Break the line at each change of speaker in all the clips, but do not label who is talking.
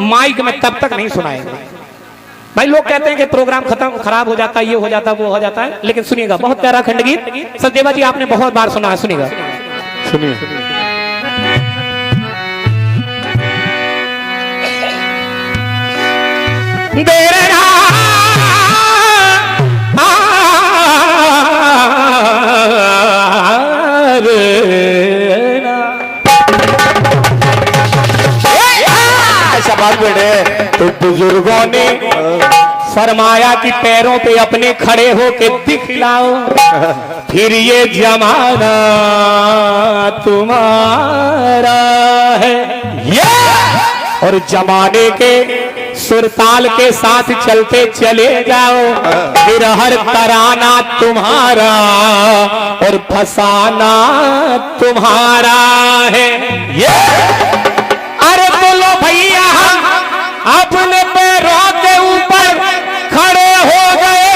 Mic में तब तक नहीं सुनाएंगे। भाई लोग कहते हैं कि प्रोग्राम खत्म खराब हो जाता है, ये हो जाता है, वो हो जाता है, लेकिन सुनिएगा बहुत प्यारा खंडगीत सचदेवा जी आपने बहुत बार सुना है, सुनिएगा।
सुनिए
तो बुजुर्गों ने फरमाया कि पैरों पे अपने खड़े हो के दिखलाओ, फिर ये जमाना तुम्हारा है। और जमाने के सुरताल के साथ चलते चले जाओ, फिर हर तराना तुम्हारा और फसाना तुम्हारा है। अरे बोलो भैया अपने पैरों के ऊपर खड़े हो गए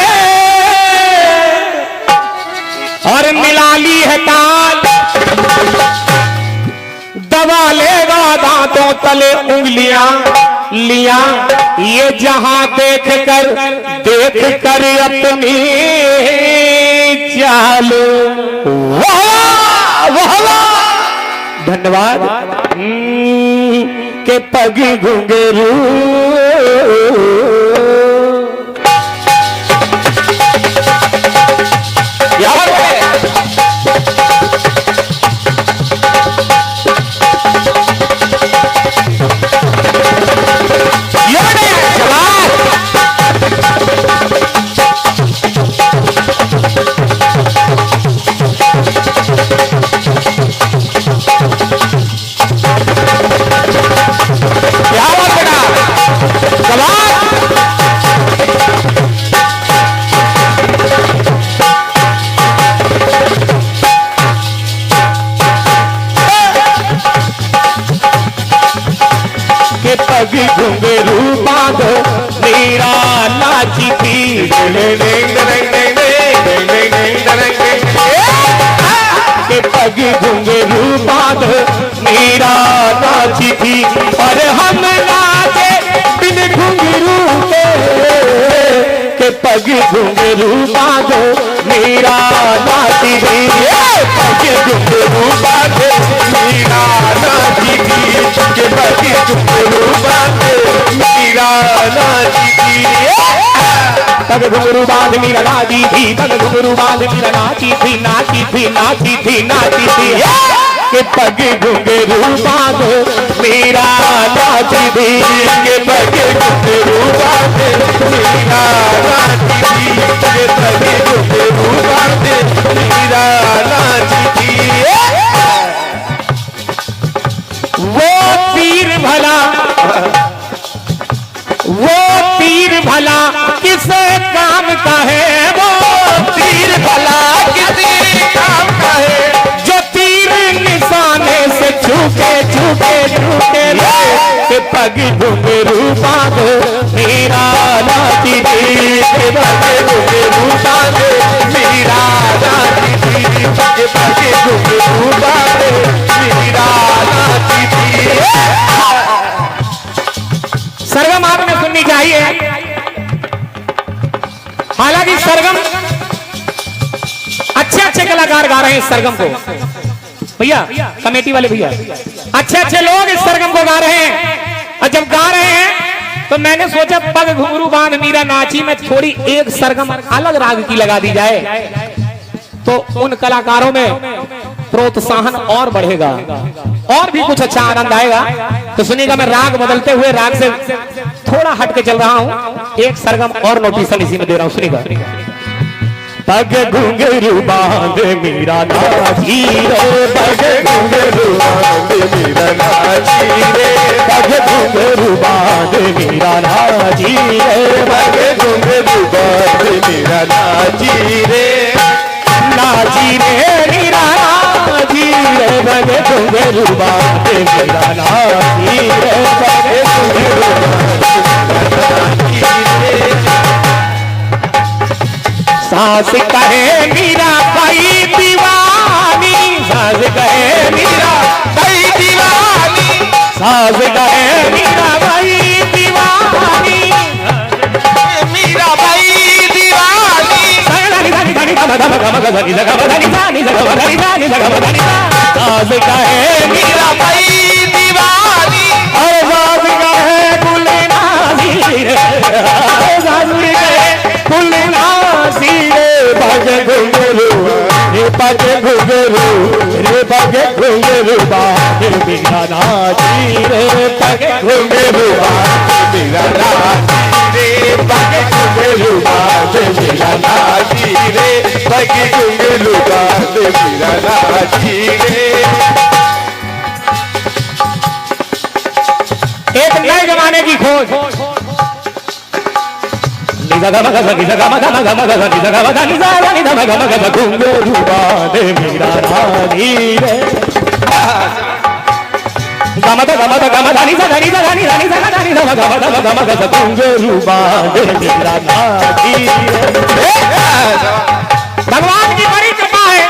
और मिला ली है ताल, दबा लेगा दांतों तले उंगलियां लिया, ये जहां देख कर अपनी चालू। धन्यवाद के पग घुंघरू घुंघरू बांधो मेरा नाची थी, के पग घुंघरू बांधो मेरा नाची थी, और हम नाचे बिन घुंघरू के पग घुंघरू बांधो मेरा नाची थी, पग घुंघरू बांधो मेरा नाची थी, के पग घुंघरू तग घुंघरू बांध मीरा नाची थी, तग घुंघरू बांध मीरा नाची थी, नाची थी नाची थी नाची थी, के पग घुंघरू बांध मीरा नाची थी, के पग घुंघरू बांध मीरा नाची थी, के पग घुंघरू बांध मीरा नाची थी। वो पीर भला किस काम का है, वो तीर भला किसी काम का है, जो तीर निशाने से छूके छूके छूके के पग घुंघरू बांधो मेरा नाची थी, के पग घुंघरू बांधो मेरा नाची थी, के पग घुंघरू बांधो मेरा नाची थी। सरगम आपने सुननी चाहिए। हालांकि सरगम अच्छे कलाकार गा रहे हैं इस सरगम को, भैया कमेटी वाले भैया अच्छे लोग इस सरगम को गा रहे हैं, और जब गा रहे हैं तो मैंने सोचा पग घुंघरू बांध मीरा नाची में थोड़ी एक सरगम अलग राग की लगा दी जाए, तो उन कलाकारों में प्रोत्साहन और बढ़ेगा और भी कुछ अच्छा आनंद आएगा। तो सुनिएगा, मैं राग बदलते हुए राग से थोड़ा हट के चल रहा हूं, एक सरगम और नोटिशन इसी में दे रहा हूं, सुनिएगा। पग घुंघरू बांध मीरा नाची रे, पग घुंघरू बांध मीरा नाची रे, पग घुंघरू बांध मीरा नाची रे, पग घुंघरू बांध मीरा नाची रे, नाची रे मीरा नाची रे, पग घुंघरू बांध मीरा नाची रे, पग घुंघरू सास कहे मीरा भाई दीवानी, सास कहे मीरा भाई दीवानी, सास कहे मीरा भाई साज का है मीरा भाई दीवानी और साज का है गुले नाज़ीर साज का है गुले नाज़ीर बाजे घुंघरू रे बाजे घुंघरू रे बाजे घुंघरू बाजे मीरा नाज़ीर बाजे घुंघरू बाजे मीरा नाज़ीर बाजे घुंघरू बाजे मीरा नाज़ीर बाजे घुंघरू बाजे मीरा नाज़ीर। एक नए जमाने की खोज भगवान की बड़ी कृपा है।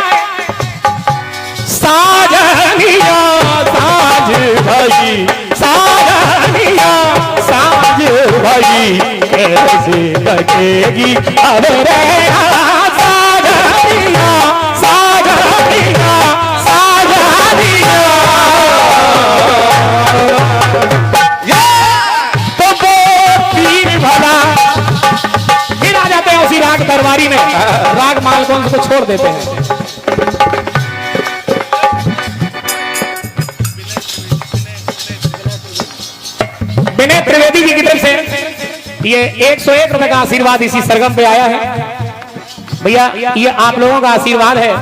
साजनिया साज भाई साजनिया साज भाई कैसे बचेगी अब रे साजनिया साजनिया साजनिया तो वो पीर भला फिर आ जाते हैं उसी राग दरबारी में। राग मालकों को छोड़ देते हैं। विनय त्रिवेदी जी की तरफ से ये 101 रुपए का आशीर्वाद इसी सरगम पे आया है। भैया ये आप लोगों का आशीर्वाद है।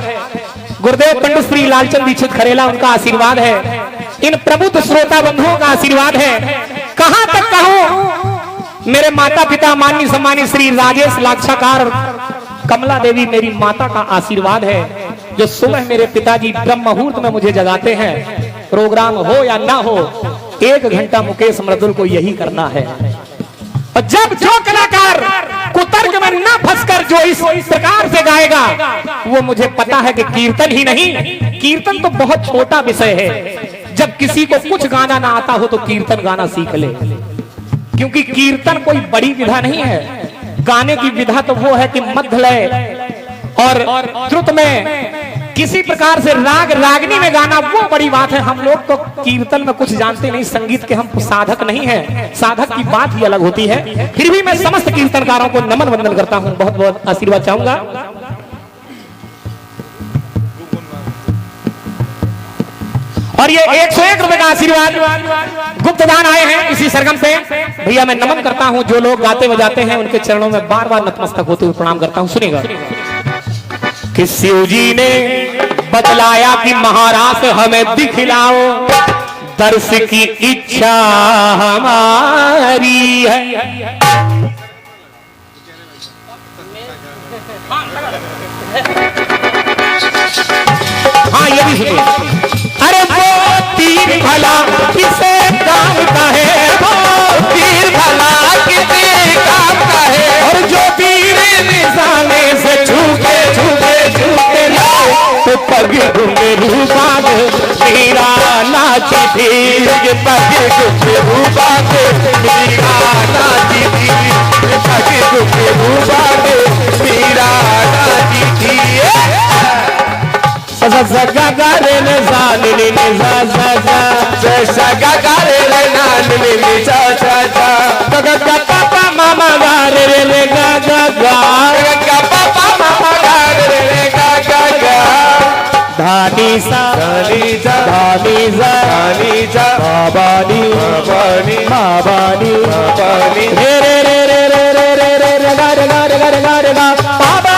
गुरुदेव पंडित श्री लालचंद दीक्षित खरेला उनका आशीर्वाद है। इन प्रबुद्ध श्रोता बंधुओं का आशीर्वाद है। कहां तक कहूं, मेरे माता पिता माननीय सम्मानित श्री राजेश लाक्षाकार कमला देवी मेरी माता का आशीर्वाद है, जो सुबह मेरे पिताजी ब्रह्म मुहूर्त में मुझे जगाते हैं। प्रोग्राम हो या ना हो 1 घंटा मुकेश मृदुल को यही करना है। और जब जो कलाकार कुतर्क में न फंसकर जो इस प्रकार से गाएगा, वो मुझे पता है कि कीर्तन ही नहीं, कीर्तन तो बहुत छोटा विषय है। जब किसी को कुछ गाना ना आता हो तो कीर्तन गाना सीख ले, क्योंकि कीर्तन कोई बड़ी विधा नहीं है। गाने की विधा तो वो है कि मध्य लय और द्रुत में किसी प्रकार से राग रागनी में गाना, वो बड़ी बात है। हम लोग तो कीर्तन में कुछ जानते नहीं, संगीत के हम साधक नहीं हैं। साधक की बात ही अलग होती है। फिर भी मैं समस्त कीर्तनकारों को नमन वंदन करता हूं, बहुत बहुत आशीर्वाद चाहूंगा। और ये 101 रुपए का आशीर्वाद गुप्त दान आए हैं इसी सरगम से। भैया मैं नमन करता हूं, जो लोग गाते बजाते हैं उनके चरणों में बार बार नतमस्तक होते हुए प्रणाम करता हूं। सुनिएगा कि शिव जी ने बतलाया कि महाराज हमें दिखलाओ, दर्श की इच्छा हमारी है। हाँ ये भी सुनिए। अरे वो तीर भला किसे काम का है, वो तीर भला किसे काम का है। और जो तीर निशाने से छूटे छूटे छूटे तो पग घुंघरू बांध मीरा नाची थी, पग घुंघरू बांध मीरा नाची थी, पग घुंघरू बांध मीरा नाची थी। सगा गारे ने जाने ने जा जा जा, सगा गारे ने नाने ने जा जा जा, सगा पापा मामा गारे रे गा गा गा, सगा पापा मामा गारे रे गा गा गा। धानी सा धानी जा धानी जा धानी जा, बाबानी बाबानी बाबानी बाबानी रे रे रे रे रे रे रे रे रे गा रे गा रे गा रे गा रे गा बाबा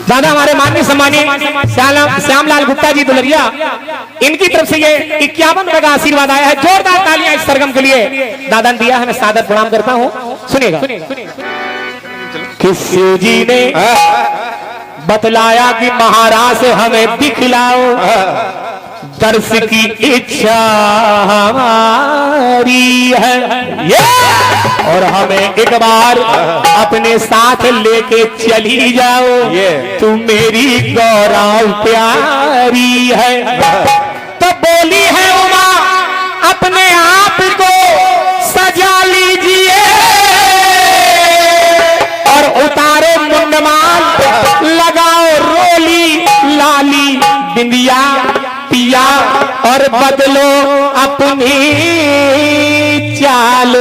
दादा हमारे माननीय सम्मानीय श्यामलाल गुप्ता जी दुलरिया, इनकी तरफ से ये 51 रुपए का आशीर्वाद आया है। जोरदार तालियां इस सरगम के लिए दादा ने दिया है, मैं सादर प्रणाम करता हूं। सुनिएगा। शिव जी ने बतलाया कि महाराज हमें दिखलाओ दर्श की इच्छा हमारी है और हमें एक बार अपने साथ लेके चली जाओ तू मेरी गौरव प्यारी है। तो बोली है उमा अपने आप को सजा लीजिए और उतारो मुंडमाल लगाओ रोली लाली बिंदिया पिया और बदलो अपनी चाल।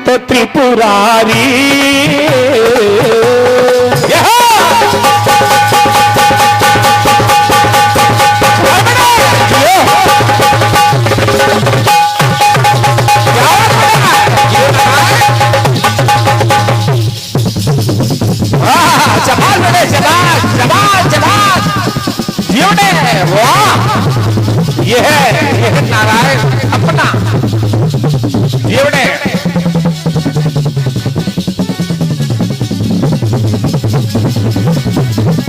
तो त्रिपुरारी
ये है नारायण अपना जीवने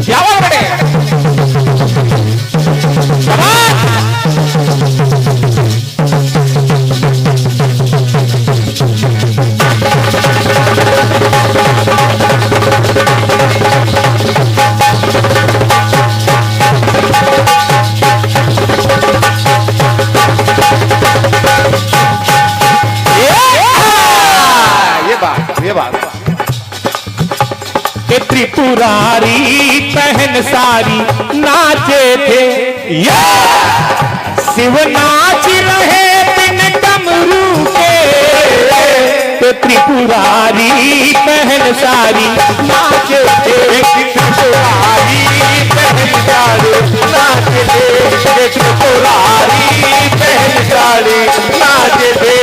क्या बोल रहे
के त्रिपुरारी पहन सारी नाचे थे शिव नाच रहे बिन डमरू के त्रिपुरारी पहन सारी नाचे थे त्रिपुरारी पहन सारी नाचे थे त्रिपुरारी पहन सारी नाचे थे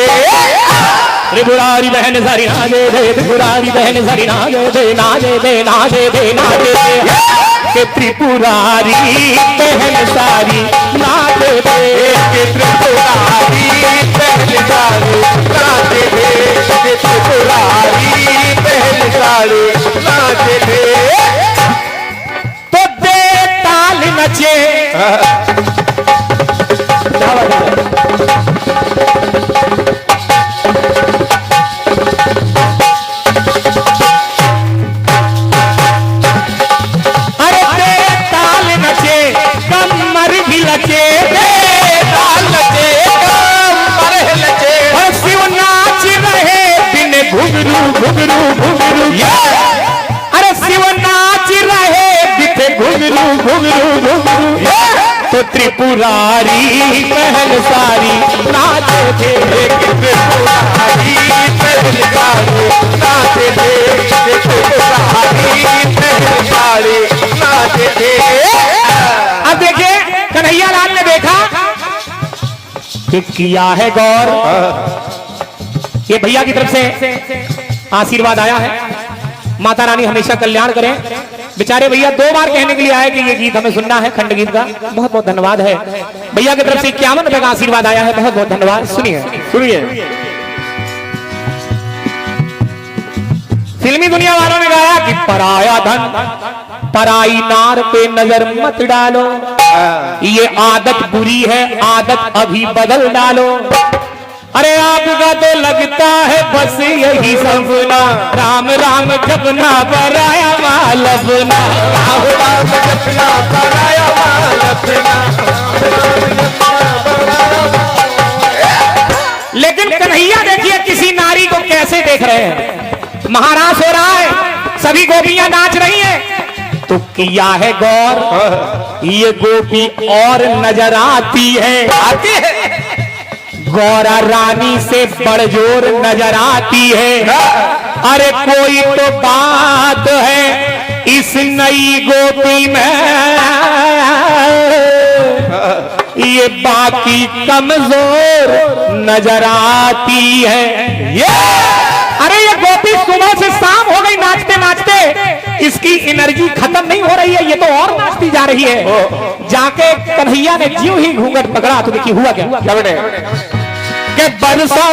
त्रिपुरारी बहन सारी नाचे दे त्रिपुरारी बहन सारी नाचे दे नाचे दे नाचे दे नाचे दे के त्रिपुरारी बहन सारी नाचे दे के त्रिपुरारी बहन सारी नाचे दे के त्रिपुरारी बहन सारी नाचे दे तो दे ताल नचे अरे शिव नाच रहे बिथे घुंघरू घुंघरू घुंघरू तो त्रिपुरारी पहल सारी नाचे थे त्रिपुरारी पहल सारी नाचे थे त्रिपुरारी पहल सारी नाचे थे। अब देखिए कन्हैया लाल ने देखा कि किया है गौर ये भैया की तरफ से आशीर्वाद आया है माता रानी हमेशा कल्याण करें। बेचारे भैया 2 बार कहने के लिए आए कि ये गीत हमें सुनना है खंड गीत का। बहुत बहुत धन्यवाद है भैया की तरफ से 51 रुपए का आशीर्वाद आया है। बहुत बहुत धन्यवाद। सुनिए सुनिए फिल्मी दुनिया वालों ने गाया कि पराया धन पराई नार पे नजर मत डालो ये आदत बुरी है आदत अभी बदल डालो। अरे आपका तो लगता है बस यही सपना राम राम जपना पराया मालपना राम राम जपना पराया मालपना। लेकिन कन्हैया देखिए किसी नारी को कैसे देख रहे हैं। महाराज हो रहा है सभी गोपियां नाच रही हैं तो किया है गौर ये गोपी और नजर आती है गौरा रानी से बड़जोर नजर आती है। अरे कोई तो बात है इस नई गोपी में ये बाकी कमजोर नजर आती है। अरे ये गोपी सुबह से शाम हो गई नाचते नाचते इसकी एनर्जी खत्म नहीं हो रही है ये तो और नाचती जा रही है। जाके कन्हैया ने ज्यों ही घूंघट पकड़ा तो देखिए हुआ क्या के बरसों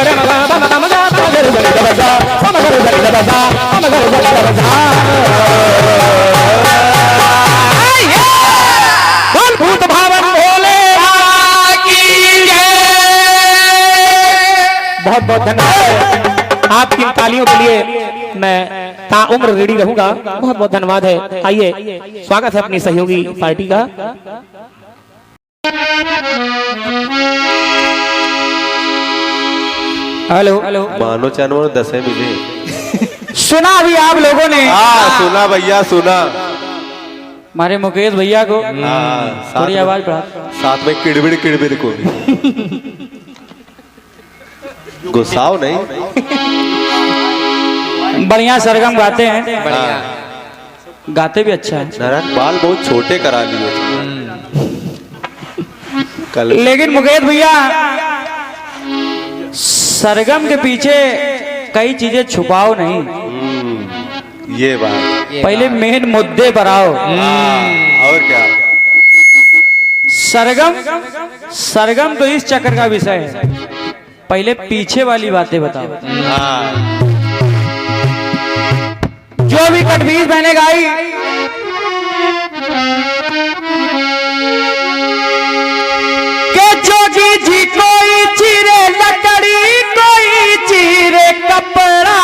रे मगा मगा मगा रे रे रे बोल भूत भावन भोले बहुत बहुत धन्यवाद आपकी इन तालियों के लिए मैं ताउम्र रेडी रहूंगा। बहुत बहुत धन्यवाद है। आइए स्वागत है अपनी सहयोगी पार्टी का। हेलो हेलो
मानो चानो 10 मिले।
सुना अभी आप लोगों ने?
हाँ सुना भैया सुना।
हमारे मुकेश भैया को
हाँ,
थोड़ी आवाज बढ़ा।
साथ में किड़बिड़ किड़बिड़ को भी गुस्साओ नहीं।
बढ़िया सरगम गाते हैं।
हाँ।
गाते भी अच्छा है।
नारायण बाल बहुत छोटे करा लिए कल।
लेकिन मुकेश भैया सरगम के पीछे कई चीजें छुपाओ नहीं।
ये बात
पहले मेन मुद्दे पर आओ।
और क्या?
सरगम तो इस चक्कर का विषय है। पहले पीछे वाली बातें बताओ।
हाँ।
जो भी कटबीज मैंने गाई के जोगी जी कोई चीरे लकड़ी कोई चीरे कपड़ा,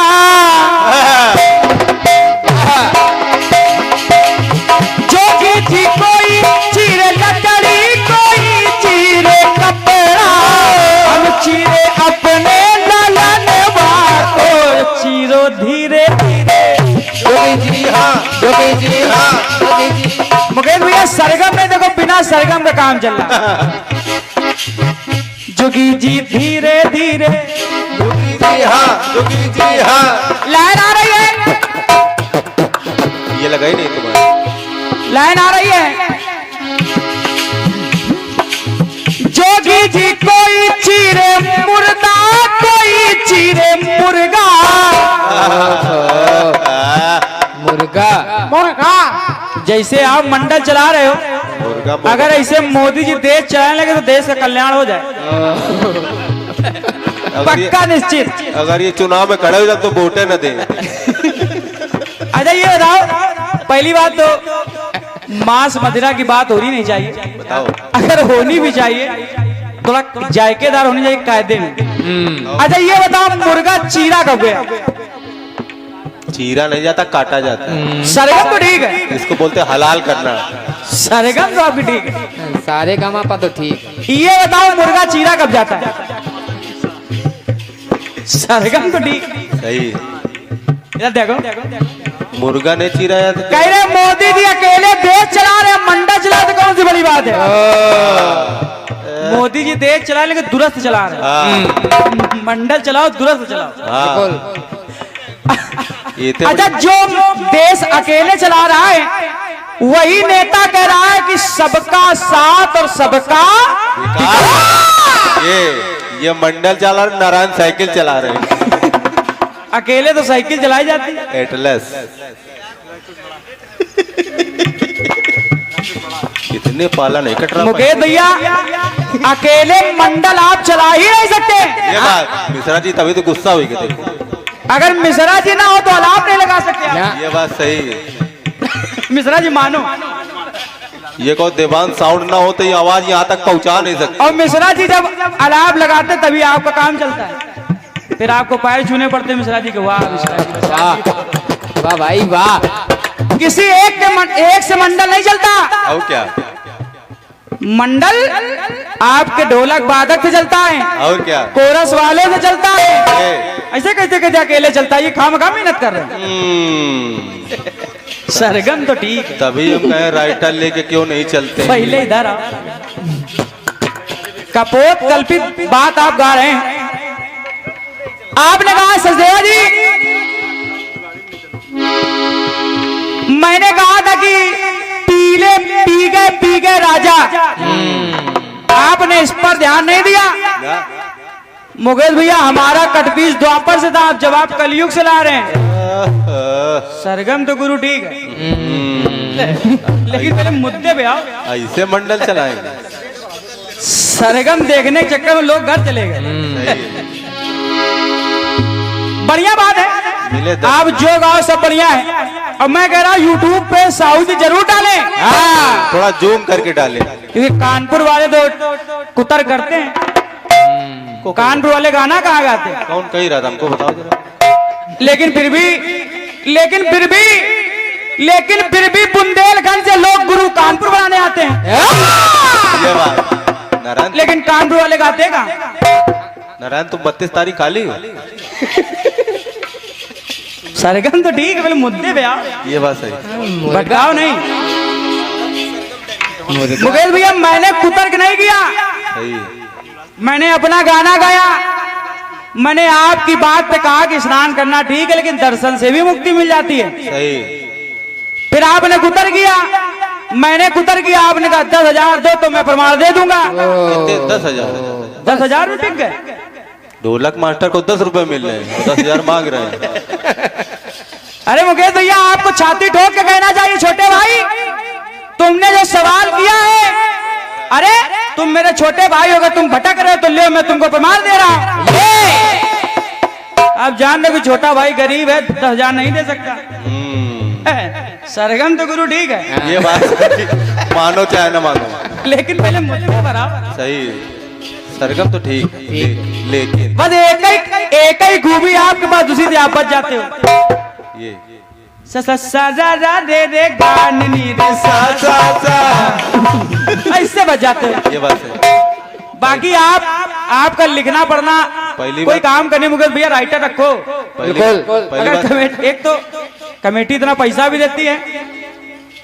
जोगी जी कोई चीरे लकड़ी कोई चीरे कपड़ा, हम चीरे अपने लालन बाको चीरो धीरे धीरे। मुकेश भैया सरगम में देखो बिना सरगम का काम चल रहा। जोगी जी धीरे धीरे
जोगी जी हाँ।
लाइन आ रही है।
ये लगा ही नहीं तुम्हारे।
लाइन आ रही है। जोगी जी कोई चीरे मुर्दा कोई चीरे मुर्गा, मुर्गा जैसे आप मंडल चला रहे हो, अगर ऐसे मोदी जी देश चलाने लगे तो देश का कल्याण हो जाए। पक्का निश्चित।
अगर ये चुनाव में खड़े हो जाए तो वोटे न दें।
अच्छा ये बताओ, पहली बात तो मांस मदिरा की बात होनी नहीं चाहिए।
बताओ।
अगर होनी भी चाहिए थोड़ा जायकेदार होनी चाहिए कायदे में।
अच्छा ये बताओ मुर्गा चीरा कब गया?
चीरा नहीं जाता, काटा जाता है।
सरगम तो ठीक है,
इसको बोलते हैं हलाल करना।
सरगम तो आपकी ठीक है।
सारे गामा पा तो ठीक।
ये बताओ मुर्गा चीरा कब जाता है? सरगम तो ठीक।
सही।
इधर देखो,
मुर्गा ने चीरा जाता।
कह रहे मोदी जी अकेले देश चला रहे, मंडल चला तो कौन सी बड़ी बात है? मोदी जी देश चला लेकिन दुरुस्त चला रहे।
हाँ
मंडल चलाओ, दुरुस्त चलाओ।
हाँ। ये तो
अच्छा, जो देश अकेले चला रहा है वही नेता कह रहा है कि सबका साथ और सबका
विकास। ये मंडल चला रहे, नारायण साइकिल चला रहे हैं।
अकेले तो साइकिल चलाई जाती है।
एटलस। कितने पाला नहीं कट रहा।
मुकेश भैया, अकेले मंडल आप चला ही नहीं सकते।
ये बात मिश्रा जी तभी तो गुस्सा हुई। देखो
अगर मिश्रा जी ना हो तो अलाप नहीं लगा सकते आप।
ये बात सही है।
मिश्रा जी मानो।
ये को देवान साउंड ना हो तो ये आवाज यहाँ तक पहुँचा नहीं सकती।
और मिश्रा जी जब अलाप लगाते तभी आपका काम चलता है। फिर आपको पैर छूने पड़ते मिश्रा जी के। वाह मिश्रा जी,
वाह वाह भाई वाह।
किसी एक से मंडल नहीं चलता।
और क्या?
मंडल आपके ढोलक वादक से चलता है,
और क्या?
कोरस वाले से चलता है। ऐसे कैसे कैसे अकेले चलता है? ये खामखा मेहनत कर रहे हैं। सरगम तो ठीक है।
तभी हम कहें राइटर लेके क्यों नहीं चलते।
पहले इधर आओ। कपोत कल्पित बात आप गा रहे हैं। आपने कहा सचदेवा जी, मैंने कहा था कि पीले पी गए राजा। आपने इस पर ध्यान नहीं दिया। मुकेश भैया, हमारा कटपीस द्वापर से था, आप जवाब कलयुग से ला रहे हैं। सरगम तो गुरु ठीक है, लेकिन पहले मुद्दे पे आओ।
ऐसे मंडल चलाएंगे।
सरगम देखने के चक्कर में लोग घर चले गए। बढ़िया बात है,
मिले
आप जो गाओ सब बढ़िया है। अब मैं कह रहा हूँ यूट्यूब पे साउथ जरूर डालें। हाँ,
थोड़ा जूम करके डाले।
क्योंकि कानपुर वाले तो कुतर करते हैं। कानपुर वाले गाना कहाँ गाते हैं?
कौन कही रहा था हमको बताओ जरा।
लेकिन फिर भी बुंदेलखंड से लोग गुरु कानपुर बनाने आते हैं।
ये बात नारायण,
लेकिन कानपुर वाले गाते हैं कहाँ?
नारायण तुम 32 तारीख खाली हो।
सरगम तो ठीक है, पहले मुद्दे पे आओ।
ये बात सही।
भटकाओ नहीं। मुकेश भैया, मैंने कुतर्क नहीं किया,
सही।
मैंने अपना गाना गाया। मैंने आपकी बात पे कहा कि स्नान करना ठीक है, लेकिन दर्शन से भी मुक्ति मिल जाती है।
सही।
फिर आपने कुतर किया, मैंने कुतर किया। आपने कहा 10,000 दो तो मैं प्रमाण दे दूंगा।
कितने? 10,000।
10,000 में टिक गए।
ढोलक मास्टर को 10 रुपए मिल रहे हैं, 10,000 मांग रहे हैं।
अरे मुकेश भैया, आपको छाती ठोक के कहना चाहिए, छोटे भाई तुमने जो सवाल किया है, अरे तुम मेरे छोटे भाई हो, तुम भटक रहे हो तो ले, मैं तुमको प्रमाण दे रहा हूं। आप जान रहे कि छोटा भाई गरीब है, 10,000 नहीं दे सकता। सरगम तो गुरु ठीक है।
ये बात सही। मानो चाहे ना मानो,
लेकिन पहले मुद्दे पर आओ।
सही। सरगम तो ठीक है, लेकिन
बस एक ही खूबी आपके पास, दूसरी से आप बच जाते हो।
ये
रे गान नी रे ऐसे बच जाते हो।
ये बात सही।
बाकी आपका लिखना पढ़ना
पहली
कोई
बात-
काम करने मुकेश भैया राइटर रखो।
पहली
अगर
बात,
एक तो कमेटी इतना पैसा भी देती है,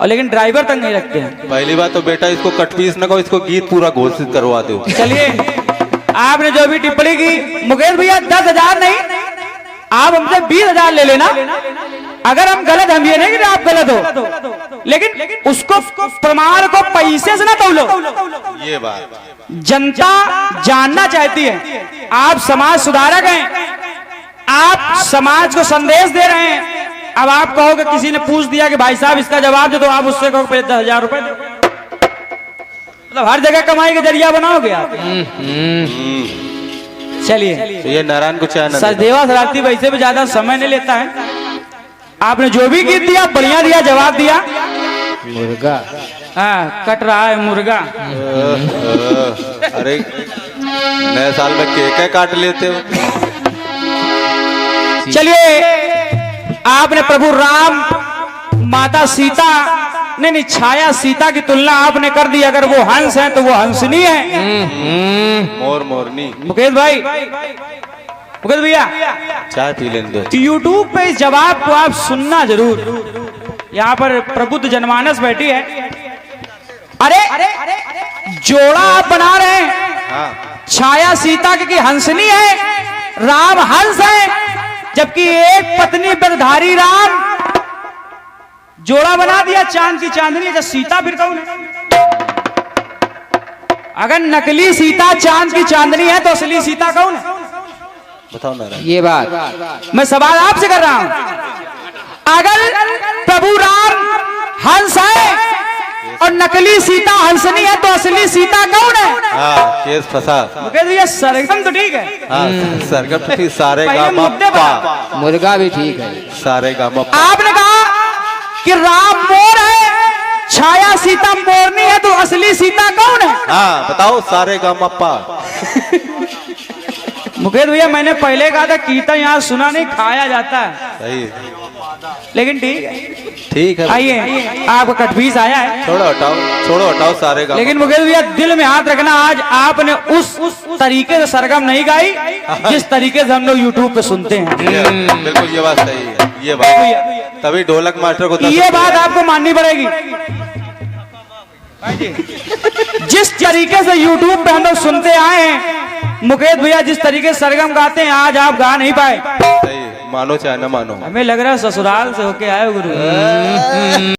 और लेकिन ड्राइवर तक नहीं रखते हैं।
पहली बात तो बेटा इसको कटपीस न कहो, इसको गीत पूरा घोषित करवा दो।
चलिए, आपने जो भी टिप्पणी की, मुकेश भैया 10,000 नहीं, आप हमसे 20,000 ले लेना। अगर हम गलत, हम ये नहीं कि आप गलत हो, लेकिन उसको प्रमाण को पैसे से ना तौलो।
ये बात
जनता जानना चाहती है। आप समाज सुधारक हैं, आप समाज को संदेश दे रहे हैं। अब आप कहोगे, किसी ने पूछ दिया कि भाई साहब इसका जवाब दो, तो आप उससे कहो पहले 10,000 रुपए दो। मतलब हर जगह कमाई का जरिया बनाओगे आप। चलिए,
तो ये नारायण को चाहे ना देना।
सचदेवा शरारती वैसे भी ज्यादा समय नहीं लेता है। आपने जो भी गीत दिया बढ़िया दिया, जवाब दिया।
मुर्गा
हाँ, कट रहा है मुर्गा।
अरे नए साल में केक काट लेते हो।
चलिए, आपने प्रभु राम, माता सीता, नहीं छाया सीता की तुलना आपने कर दी। अगर वो हंस है तो वो हंसनी है।
मोर मोरनी।
मुकेश भाई, मुकेश भैया,
चाय पी लेने दो।
यूट्यूब पे इस जवाब को आप सुनना जरूर। यहाँ पर प्रबुद्ध जनमानस बैठी है। अरे जोड़ा आप बना रहे हैं,
हाँ।
छाया सीता की हंसनी है, राम हंस है, जबकि एक पत्नी बरधारी राम, जोड़ा बना दिया चांद की चांदनी। जब सीता फिर कौन है? अगर नकली सीता चांद की चांदनी है तो असली सीता कौन है?
बताओ नारायण।
ये बात
मैं सवाल आपसे कर रहा हूं। अगर प्रभु राम हंस है और नकली सीता हंसनी है तो असली सीता कौन है?
हाँ, केस फंसा।
ये सरगम तो ठीक है।
हाँ, सरगम तो ठीक। सारे
पहले
गामा
मुद्दे
पा।
मुर्गा भी ठीक है।
सारे गामा पा।
आपने कहा कि राम मोर है, छाया सीता मोरनी है, तो असली सीता कौन है?
हाँ बताओ, सारे गामा पा।
मुकेश भैया, मैंने पहले कहा था कीर्तन यहाँ सुना नहीं, खाया जाता है।
सही है।
लेकिन ठीक है,
ठीक है।
आइए, आपका कटपीस आया है।
छोड़ो हटाओ, छोड़ो हटाओ सारे गामा।
लेकिन मुकेश भैया, दिल में हाथ रखना, आज आपने उस तरीके से सरगम नहीं गाई जिस तरीके से हम लोग यूट्यूब पे सुनते हैं।
बिल्कुल ये बात सही है। ये बात तभी ढोलक मास्टर को
ये बात आपको माननी पड़ेगी। जिस तरीके से यूट्यूब पे हम लोग सुनते आए हैं, मुकेश भैया जिस तरीके से सरगम गाते हैं, आज आप गा नहीं पाए।
सही है। मानो चाहे न मानो।
हमें लग रहा है ससुराल से होके आए हो गुरु।